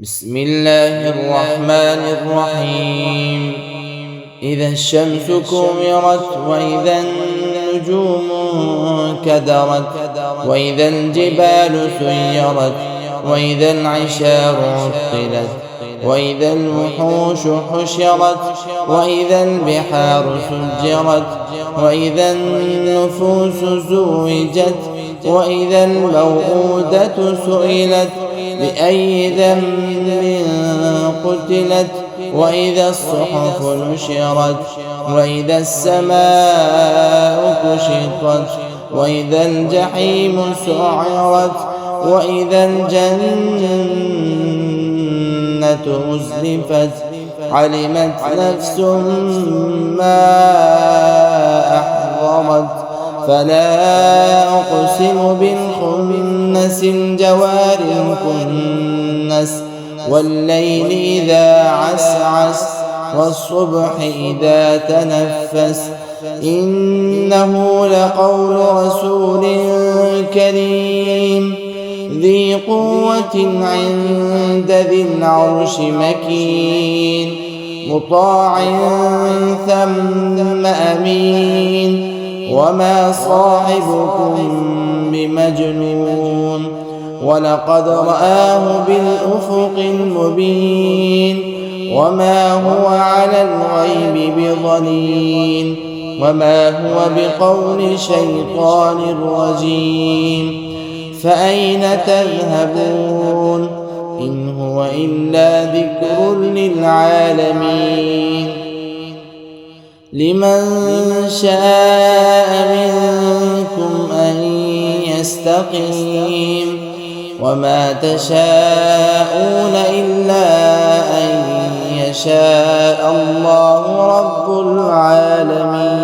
بسم الله الرحمن الرحيم. إذا الشمس كورت وإذا النجوم كدرت وإذا الجبال سيرت وإذا العشار عطلت وإذا الوحوش حشرت وإذا البحار سجرت وإذا النفوس زوجت وإذا الموءودة سئلت بأي ذنب قتلت وإذا الصحف نشرت وإذا السماء كشطت وإذا الجحيم سعرت وإذا الجنة أزلفت علمت نفس ما أحضرت فلا أقسم بالخنس الجوار الكنس والليل إذا عسعس والصبح إذا تنفس إنه لقول رسول كريم ذي قوة عند ذي العرش مكين مطاع ثم أمين وما صاحبكم بمجنون ولقد رآه بالأفق المبين وما هو على الغيب بضنين وما هو بقول شيطان رجيم فأين تذهبون إن هو إلا ذكر للعالمين لمن شاء منكم أن يستقيم وما تشاءون إلا أن يشاء الله رب العالمين.